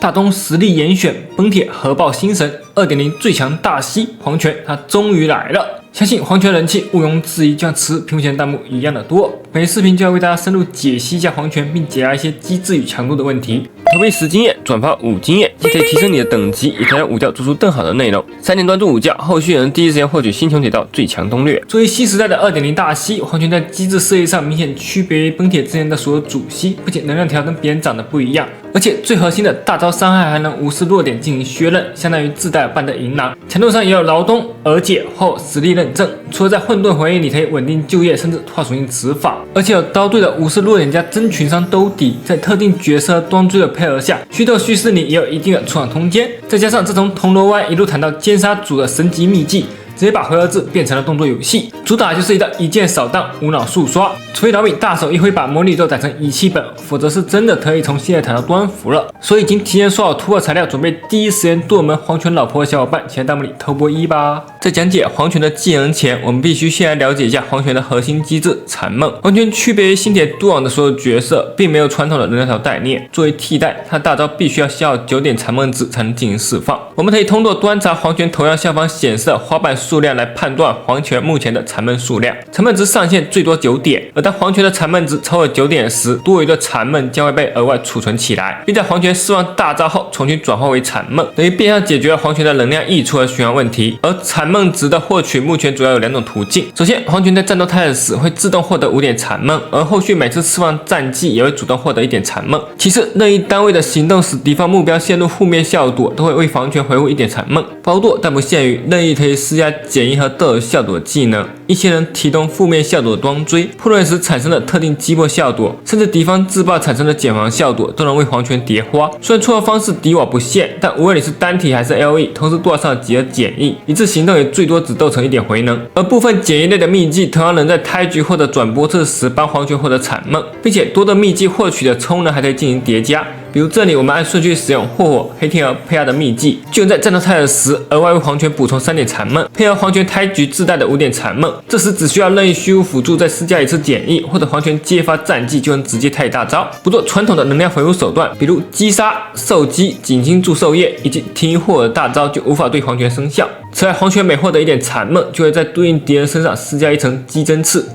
大东实力严选，本铁核爆新神 2.0 最强大 C 黄泉，它终于来了。相信黄泉人气毋庸置疑，就像此屏幕前的弹幕一样的多。本期视频就要为大家深入解析一下黄泉，并解答一些机制与强度的问题。投币10经验，转发5经验，既可以提升你的等级，也可以让武教做出更好的内容。3年专注武教，后续也能第一时间获取星穹铁道最强攻略。作为新时代的 2.0 大 C， 黄泉在机制设计上明显区别于本铁之前的所有主 C， 不仅能量条跟别人长得不一样，而且最核心的大招伤害还能无视弱点进行削刃，相当于自带半的银狼。强度上也有劳东、而解后实力认证。除了在混沌回忆里可以稳定就业，甚至跨属性执法，而且有刀队的无视弱点加真群伤兜底，在特定角色端追的配合下，虚斗叙事里也有一定的出场空间。再加上这从铜锣湾一路谈到奸杀组的神级秘技，直接把回合制变成了动作游戏，主打就是一键扫荡，无脑速刷。除非老米大手一挥把魔力咒改成仪器本，否则是真的可以从现在谈到端服了。所以已经提前刷好突破材料，准备第一时间剁门黄泉老婆的小伙伴，请在弹幕里投波1吧。在讲解黄泉的技能前，我们必须先来了解一下黄泉的核心机制残梦。黄泉区别于星铁渡网的所有角色，并没有传统的能量条概念，作为替代，他大招必须要消耗9点残梦值才能进行释放。我们可以通过端查黄泉头像下方显示的花瓣数量来判断黄泉目前的残梦数量。残梦值上限最多9点，而当黄泉的残梦值超过9点时，多余的残梦将会被额外储存起来，并在黄泉释放大招后重新转化为残梦，等于变相解决了黄泉的能量溢出和循环问题。而残梦值的获取目前主要有2种途径。首先，黄泉在战斗态势时会自动获得5点残梦，而后续每次释放战技也会主动获得1点残梦。其次，任意单位的行动使敌方目标陷入负面效果，都会为黄泉回复1点残梦。包剁但不限于任意可以施加减一和斗有效果技能，一些人提供负面效果的端追，破乱时产生的特定击破效果，甚至敌方自爆产生的减防效果，都能为黄泉叠花。虽然触发方式敌我不限，但无论你是单体还是 LE， 同时剁上几何减一，一次行动也最多只斗成1点回能。而部分减一类的秘技，同样能在胎局或者转播次时帮黄泉获得残梦，并且多的秘技获取的充能还可以进行叠加。比如这里我们按顺序使用霍火、黑天鹅配合的秘技，就能在战斗态势时额外为黄泉补充3点残梦，配合黄泉胎局自带的5点残梦。这时只需要任意虚无辅助再施加一次减一，或者黄泉接发战技就能直接太大招。不做传统的能量回复手段，比如击杀、受击、紧盯住兽液以及停一霍尔大招就无法对黄泉生效。此外，黄泉每获得1点残梦，就会在对应敌人身上施加一层击针刺。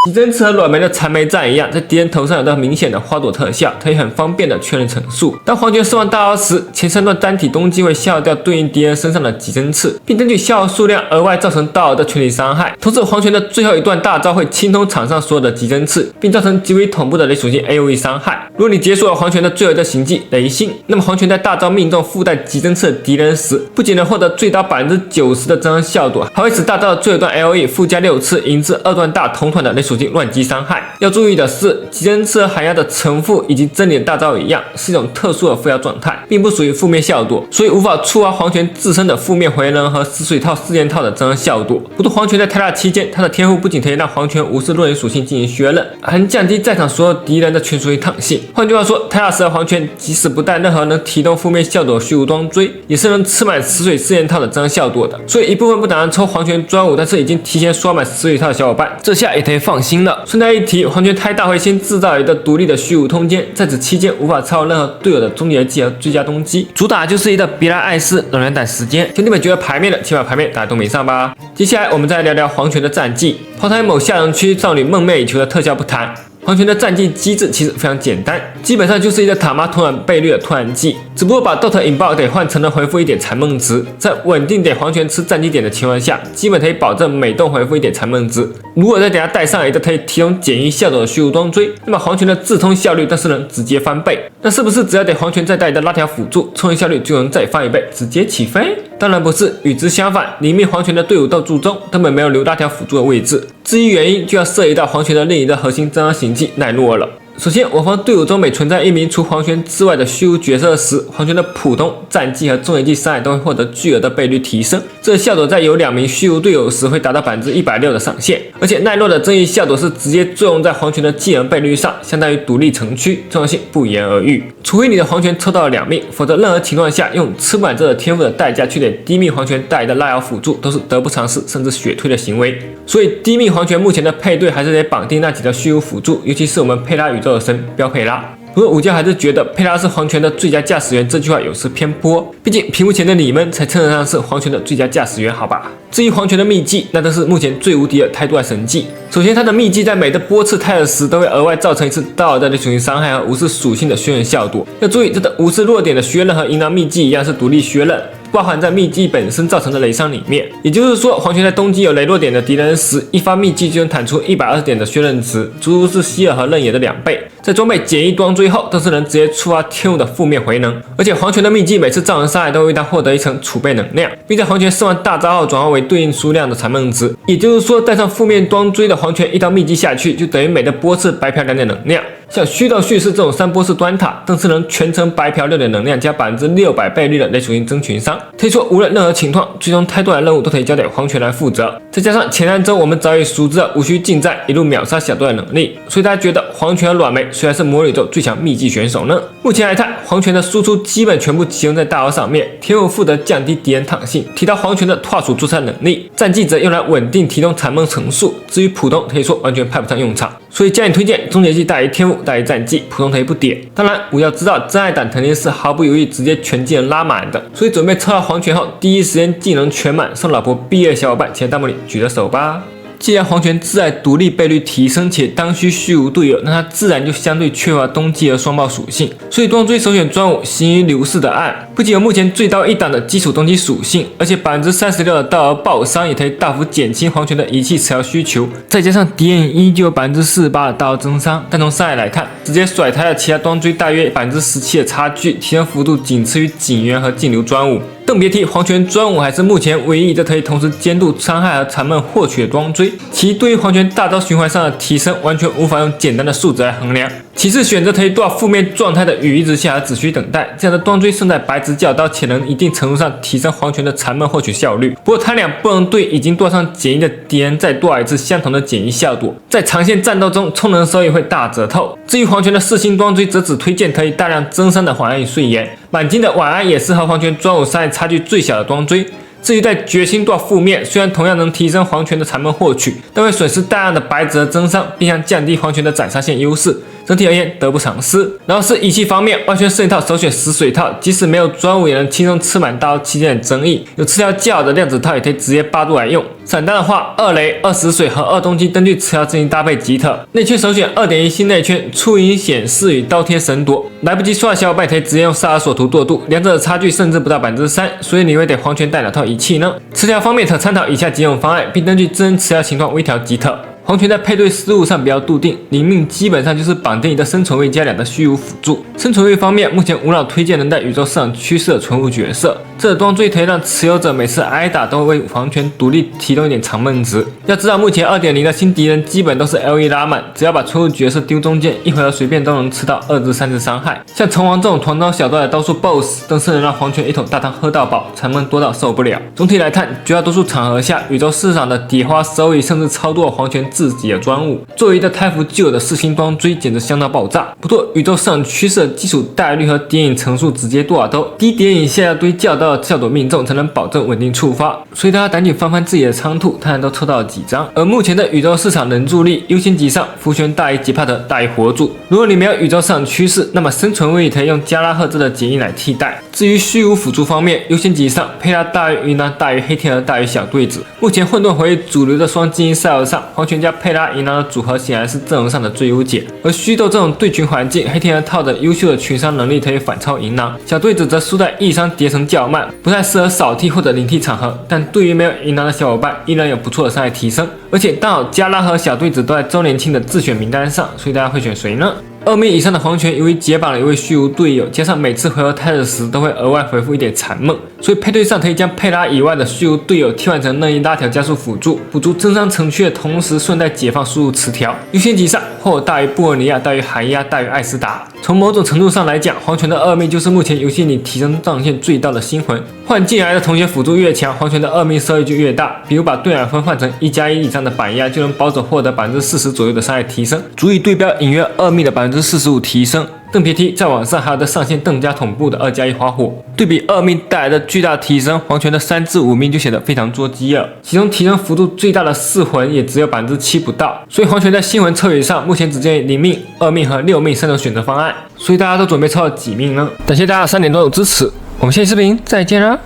击针刺和软梅的残梅战一样，在敌人头上有到明显的花朵特效，可以很方便的确认层数。当黄泉释放大招时，前3段单体攻击会消耗掉对应敌人身上的击针刺，并根据消耗数量额外造成大额的全体伤害。同时，黄泉的最后一段大招会清通场上所有的击针刺，并造成极为恐怖的雷属性 AOE 伤害。如果你解锁了黄泉的最后一个行技雷星，那么黄泉在大招命中附带击针刺的敌人时，不仅能获得最高 90% 的增伤效果，还会使大招的最后一段 LE 附加6次引致2段大同团的雷属性乱击伤害。要注意的是，击针刺和寒鸦的承负以及真理的大招一样，是一种特殊的附加状态，并不属于负面效果，所以无法触发黄泉自身的负面回能和死水套、四件套的增伤效果。不过黄泉在泰大期间，他的天赋不仅可以让黄泉无视弱点属性进行削刃，还能降低在场所有敌人的全属性抗性。换句话说，泰大时的黄泉即使不带任何能提供负面效果的虚无端追，也是能吃满死水四件套的增伤效果的。所以一部分不打算抽黄泉专武，但是已经提前刷满死水套的小伙伴，这下也可以放心了。顺带一提，黄泉胎大会先制造一个独立的虚无空间，在此期间无法超越任何队友的终结技和追加攻击，主打就是一个别来爱斯冷人胆时间。兄弟们觉得牌面的，请把牌面打在东北上吧。接下来我们再来聊聊黄泉的战绩，抛开某下人区少女梦寐以求的特效不谈，黄泉的战绩机制其实非常简单，基本上就是一个塔玛突然倍率的突然技，只不过把 DOT 引爆给换成了回复1点残梦值，在稳定给黄泉吃战绩点的情况下，基本可以保证每动回复1点残梦值。如果再给他带上一个可以提供减一效果的虚无端追，那么黄泉的自通效率但是能直接翻倍。那是不是只要给黄泉再带一个拉条辅助，冲击效率就能再翻1倍，直接起飞？当然不是，与之相反，里面黄泉的队伍斗助中根本没有留拉条辅助的位置。至于原因，就要涉及到黄泉的另一个核心增伤行技奈落了。首先，我方队伍中每存在一名除黄泉之外的虚无角色时，黄泉的普通、战技和重击技伤害都会获得巨额的倍率提升。这个效果在有2名虚无队友时会达到160%的上限，而且奈落的增益效果是直接作用在黄泉的技能倍率上，相当于独立城区，重要性不言而喻。除非你的黄泉抽到了2命，否则任何情况下用吃不满这个天赋的代价去给低命黄泉带来的拉摇辅助都是得不偿失甚至血推的行为。所以低命黄泉目前的配对还是得绑定那几条虚无辅助，尤其是我们佩拉宇宙的神标佩拉。不过武将还是觉得佩拉是黄泉的最佳驾驶员这句话有失偏颇，毕竟屏幕前的你们才称得上是黄泉的最佳驾驶员，好吧？至于黄泉的秘技，那都是目前最无敌的态度和神技。首先，他的秘技在每的波次泰尔时都会额外造成一次大额的类属性伤害和无视属性的削弱效果。要注意，这个无视弱点的削刃和银狼秘技一样是独立削刃，包含在秘技本身造成的雷伤里面。也就是说，黄泉在攻击有雷弱点的敌人时，一发秘技就能弹出120点的削刃值，足足是希尔和刃野的2倍。在装备简易装追后，更是能直接触发天物的负面回能。而且黄泉的秘技每次造成伤害都会为他获得一层储备能量，并在黄泉试完大招后转化为对应数量的残梦值。也就是说，带上负面装追的黄泉一刀秘技下去，就等于每的波次白嫖2点能量。像虚道叙事这种3波式端塔，更是能全程白嫖6点能量加600%倍率的雷属性增群伤。可以说，无论任何情况，最终态度的任务都可以交给黄泉来负责。再加上前3周我们早已熟知了无需近战一路秒杀小队的能力，所以大家觉得黄泉和软梅谁还是魔宇宙最强秘技选手呢？目前来看，黄泉的输出基本全部集中在大招上面，天物负责降低敌人躺性，提到黄泉的跨属助杀能力，战技则用来稳定提供残梦层数。至于普通，可以说完全派不上用场。所以建议推荐终结技大于天物大于战技，普通可以不点。当然，我要知道真爱党肯定是毫不犹豫直接全技能拉满的，所以准备抽到黄泉后，第一时间技能全满，送老婆毕业小伙伴前弹幕里举着手吧。既然黄泉自爱独立倍率提升且当需虚无队友，那他自然就相对缺乏冬季和双爆属性，所以装追首选专武行于流逝的暗，不仅有目前最高1档的基础冬季属性，而且36%的大额爆伤也可以大幅减轻黄泉的仪器持疗需求，再加上敌人依旧有48%的大额增伤，但从伤害来看，直接甩开了其他装追大约17%的差距，提升幅度仅次于警员和劲流专武。更别提黄泉专武还是目前唯一一个可以同时监督伤害和残梦获取的装追，其对于黄泉大招循环上的提升完全无法用简单的数值来衡量。其次，选择可以多少负面状态的羽翼之下只需等待，这样的装追胜在白直教刀，且能一定程度上提升黄泉的残梦获取效率。不过他俩不能对已经多上减一的敌人再多少一次相同的减一效果，在长线战斗中充能收益会大折透。至于黄泉的4星装追，则只推荐可以大量增伤的晚安与睡颜，满金的晚安也是和黄泉专武伤害差距最小的装追。至于在决心多少负面，虽然同样能提升黄泉的残梦获取，但会损失大量的白值和增伤，并将降低黄泉的斩杀线优势。整体而言得不偿失。然后是仪器方面，万圈摄影套首选死水套，即使没有专武也能轻松吃满大招期间的争议。有吃条较好的量子套也可以直接8度来用。散弹的话，2雷、2死水和2冬季根据吃条进行搭配吉特。内圈首选2.1新内圈，初影显示与倒贴神夺。来不及刷的小伙伴可以直接用萨尔索图堕度，两者的差距甚至不到3%，所以你会得黄泉带哪套仪器呢？吃条方面可参考以下几种方案，并根据自身吃条情况微调吉特。黄泉在配对思路上比较笃定，灵命基本上就是绑定一个生存位加2的虚无辅助。生存位方面，目前无脑推荐能在宇宙市场趋势的存物角色，这装最可以让持有者每次挨打都会为黄泉独立提供一点长闷值。要知道，目前 2.0 的新敌人基本都是 LE 拉满，只要把存物角色丢中间，一回合随便都能吃到2至3次伤害。像虫王这种团刀小刀的刀术 BOSS， 更是能让黄泉一桶大汤喝到饱，残闷多到受不了。总体来看，绝大多数场合下，宇宙市场的底花收益甚至超过黄泉自己的专武。作为一个太服旧的4星装追，简直香到爆炸。不过，宇宙市场趋势的基础概率和谍影层数直接多少都低，谍影下要堆较高的效果命中，才能保证稳定触发。所以大家赶紧翻翻自己的仓库，看看都抽到了几张。而目前的宇宙市场能助力优先级上，福泉大于杰帕特大于火主。如果你没有宇宙市场趋势，那么生存位可以用加拉赫兹的解印来替代。至于虚无辅助方面，优先级上佩拉大于云南大于黑天鹅大于小对子。目前混沌回忆主流的双精英赛尔上，黄泉加佩拉银狼的组合显然是阵容上的最优解。而虚斗这种对群环境，黑天鹅套着优秀的群伤能力可以反超银狼，小对子则输在异伤叠层较慢，不太适合扫替或者领替场合。但对于没有银狼的小伙伴，依然有不错的伤害提升。而且刚好加拉和小对子都在周年庆的自选名单上，所以大家会选谁呢？2名以上的黄泉由于解绑了一位虚无队友，加上每次回合泰尔时都会额外回复一点残梦，所以配对上可以将佩拉以外的虚无队友替换成任意拉条加速辅助，补足增伤城区的同时顺带解放输入词条。优先级上，霍尔大于布尔尼亚大于韩亚大于艾斯达。从某种程度上来讲，黄泉的2命就是目前游戏里提升上限最大的新魂。换进来的同学辅助越强，黄泉的2命收益就越大。比如把对尔分换成1+1以上的板压，就能保守获得40%左右的伤害提升，足以对标隐约2命的45%提升。邓别梯在网上还有的上线邓家同步的2+1花火，对比2命带来的巨大提升，黄泉的3至5命就显得非常捉鸡了。其中提升幅度最大的4魂也只有7%不到，所以黄泉在新魂策略上目前只建议0命、2命和6命3种选择方案。所以大家都准备凑几命呢？感谢大家3点多的支持，我们下期视频再见啦！